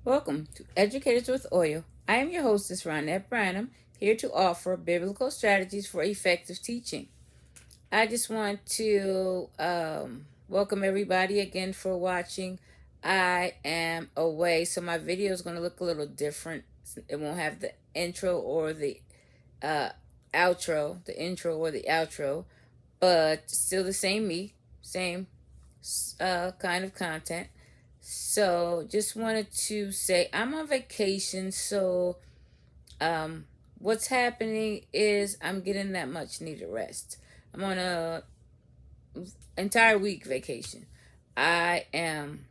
Welcome to Educators with Oil. I am your hostess, Ronette Branham, here to offer biblical strategies for effective teaching. I just want to welcome everybody again for watching. I am away, so my video is going to look a little different. It won't have the intro or the uh, outro, the intro or the outro, but still the same me, same kind of content. So just wanted to say I'm on vacation, so um, what's happening is I'm getting that much needed rest. I'm on a entire week vacation. I am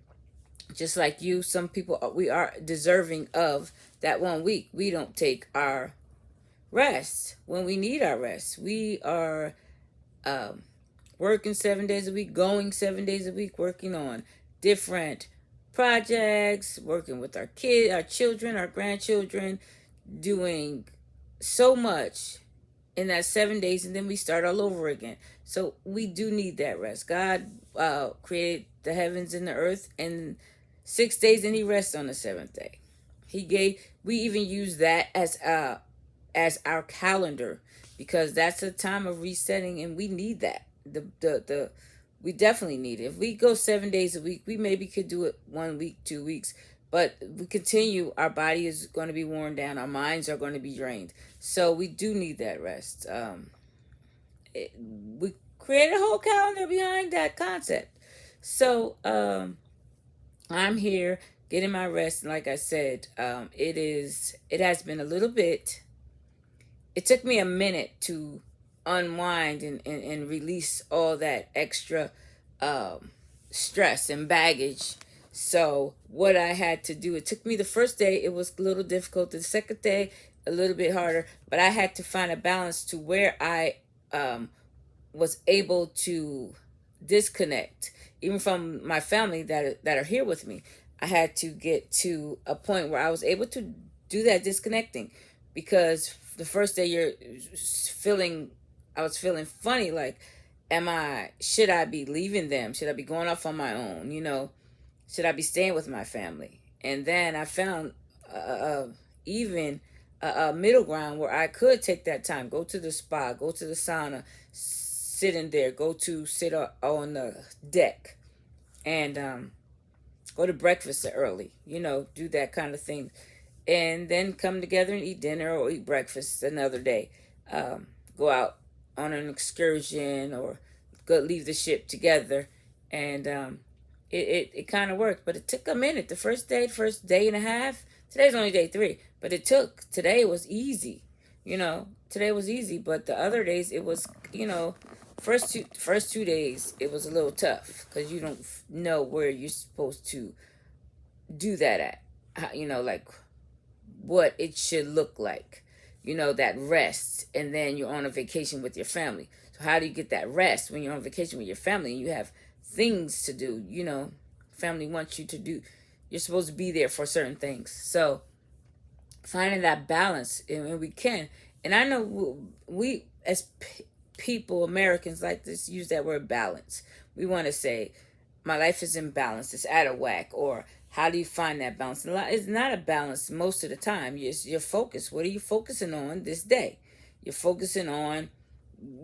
just like you. Some people we are deserving of that 1 week. We don't take our rest when we need our rest. We are um, working 7 days a week, going 7 days a week, working on different projects, working with our kids, our children, our grandchildren, doing so much in that 7 days, and then we start all over again. So we do need that rest. God created the heavens and the earth in 6 days, and He rests on the seventh day. He gave. We even use that as our calendar because that's a time of resetting, and we need that. The we definitely need it. If we go 7 days a week, we maybe could do it 1 week, 2 weeks, but we continue. Our body is going to be worn down. Our minds are going to be drained. So we do need that rest. We create a whole calendar behind that concept. So I'm here getting my rest, and like I said, it has been a little bit. It took me a minute to unwind and release all that extra um, stress and baggage. So what I had to do, it took me the first day, it was a little difficult. The second day, a little bit harder, but I had to find a balance to where I was able to disconnect, even from my family that are here with me. I had to get to a point where I was able to do that disconnecting, because the first day you're feeling, I was feeling funny, like, should I be leaving them? Should I be going off on my own? Should I be staying with my family? And then I found even a middle ground where I could take that time, go to the spa, go to the sauna, sit in there, go to sit on the deck, and go to breakfast early, do that kind of thing. And then come together and eat dinner or eat breakfast another day. Go out on an excursion or go leave the ship together. And it kind of worked, but it took a minute. The first day and a half, today's only day three, but today was easy. Today was easy, but the other days it was, first 2 days it was a little tough because you don't know where you're supposed to do that at. Like what it should look like. That rest, and then you're on a vacation with your family. So how do you get that rest when you're on vacation with your family and you have things to do? Family wants you to do. You're supposed to be there for certain things. So finding that balance, and we can. And I know we as people, Americans, like to use that word balance. We want to say, my life is in balance, it's out of whack, or how do you find that balance? It's not a balance most of the time. You're focused. What are you focusing on this day? You're focusing on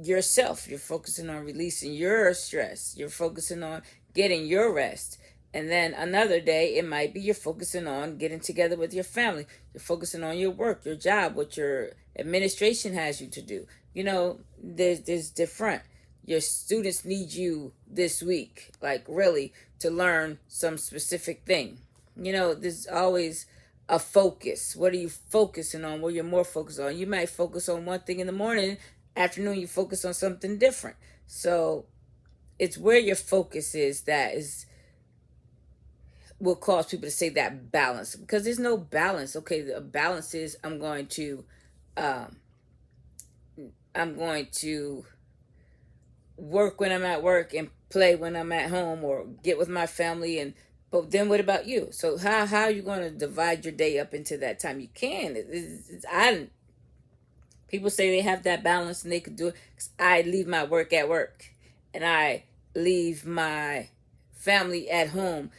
yourself. You're focusing on releasing your stress. You're focusing on getting your rest. And then another day, it might be you're focusing on getting together with your family. You're focusing on your work, your job, what your administration has you to do. There's different. Your students need you this week, like really, to learn some specific thing. There's always a focus. What are you focusing on? What you're more focused on? You might focus on one thing in the morning, afternoon you focus on something different. So it's where your focus is that is will cause people to say that balance, because there's no balance. Okay, the balance is um, I'm going to work when I'm at work and play when I'm at home, or get with my family. And but then what about you? So how are you going to divide your day up into that time? You can. I People say they have that balance and they could do it. 'Cause I leave my work at work, and I leave my family at home.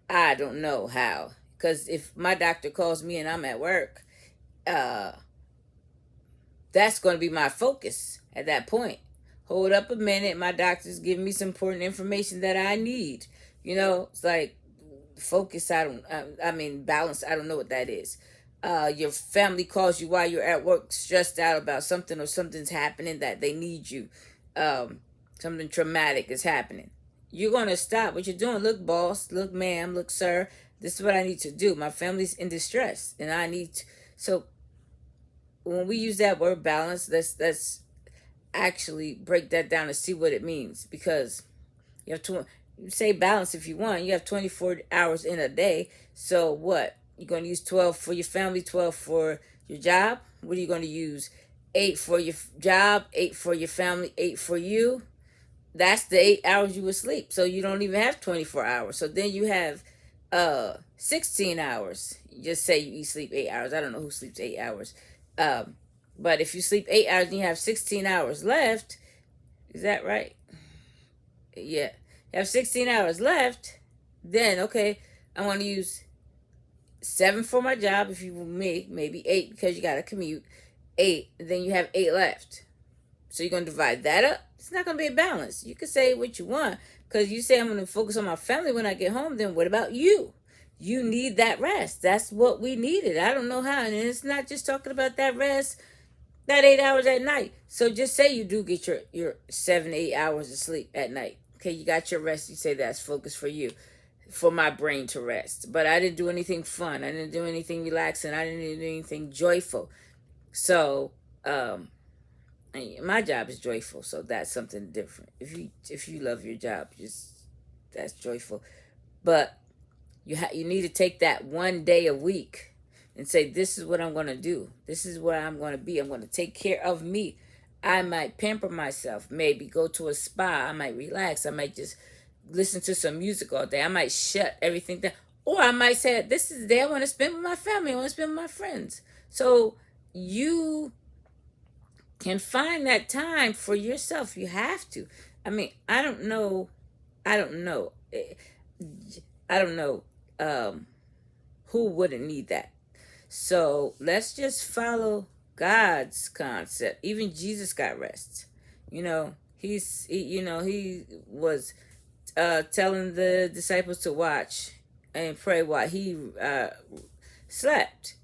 I don't know how, Because if my doctor calls me and I'm at work, uh, that's going to be my focus at that point. Hold up a minute. My doctor's giving me some important information that I need. It's like focus. I mean, balance. I don't know what that is. Your family calls you while you're at work, stressed out about something, or something's happening that they need you. Um, Something traumatic is happening. You're going to stop what you're doing. Look, boss. Look, ma'am. Look, sir. This is what I need to do. My family's in distress, and I need to. So when we use that word balance, let's actually break that down and see what it means, because you have to say balance if you want. You have 24 hours in a day. So what? You're going to use 12 for your family, 12 for your job? What are you going to use? 8 for your job, 8 for your family, 8 for you? That's the 8 hours you would sleep. So you don't even have 24 hours. So then you have 16 hours. Just say you sleep 8 hours. I don't know who sleeps 8 hours. Um, but if you sleep 8 hours and you have 16 hours left, is that right? Yeah. You have 16 hours left, then okay, I want to use 7 for my job if you me, maybe 8 because you got to commute. 8, then you have 8 left. So you're going to divide that up. It's not going to be a balance. You can say what you want, because you say I'm going to focus on my family when I get home. Then what about you? You need that rest. That's what we needed. I don't know how. And it's not just talking about that rest, that 8 hours at night. So just say you do get your 7, 8 hours of sleep at night. Okay, you got your rest. You say that's focus for you, for my brain to rest. But I didn't do anything fun. I didn't do anything relaxing. I didn't do anything joyful. So my job is joyful. So that's something different. If you love your job, just that's joyful. But you need to take that one day a week and say, this is what I'm going to do. This is where I'm going to be. I'm going to take care of me. I might pamper myself, maybe go to a spa. I might relax. I might just listen to some music all day. I might shut everything down. Or I might say, this is the day I want to spend with my family. I want to spend with my friends. So you can find that time for yourself. You have to. I mean, I don't know. I don't know. I don't know who wouldn't need that. So let's just follow God's concept. Even Jesus got rest. He was telling the disciples to watch and pray while he slept.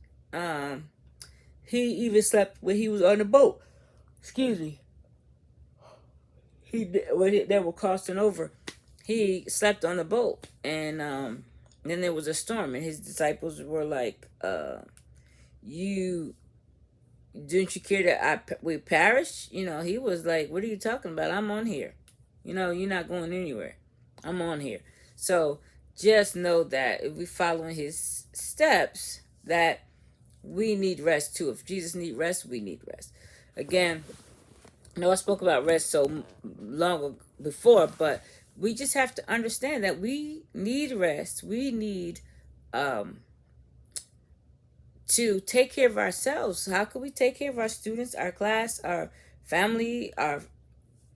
He even slept when he was on the boat. Excuse me. When they were crossing over, he slept on the boat, and then there was a storm, and his disciples were like, "You didn't you care that we perish?" He was like, "What are you talking about? I'm on here. You're not going anywhere. I'm on here." So just know that if we following his steps, that we need rest too. If Jesus need rest, we need rest. Again, I spoke about rest so long before, but we just have to understand that we need rest. We need to take care of ourselves. How can we take care of our students, our class, our family, our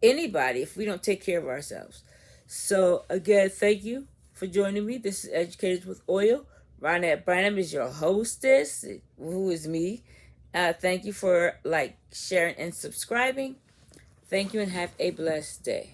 anybody if we don't take care of ourselves? So again, thank you for joining me. This is Educators with Oil. Ronette Branham is your hostess, who is me. Thank you for sharing, and subscribing. Thank you, and have a blessed day.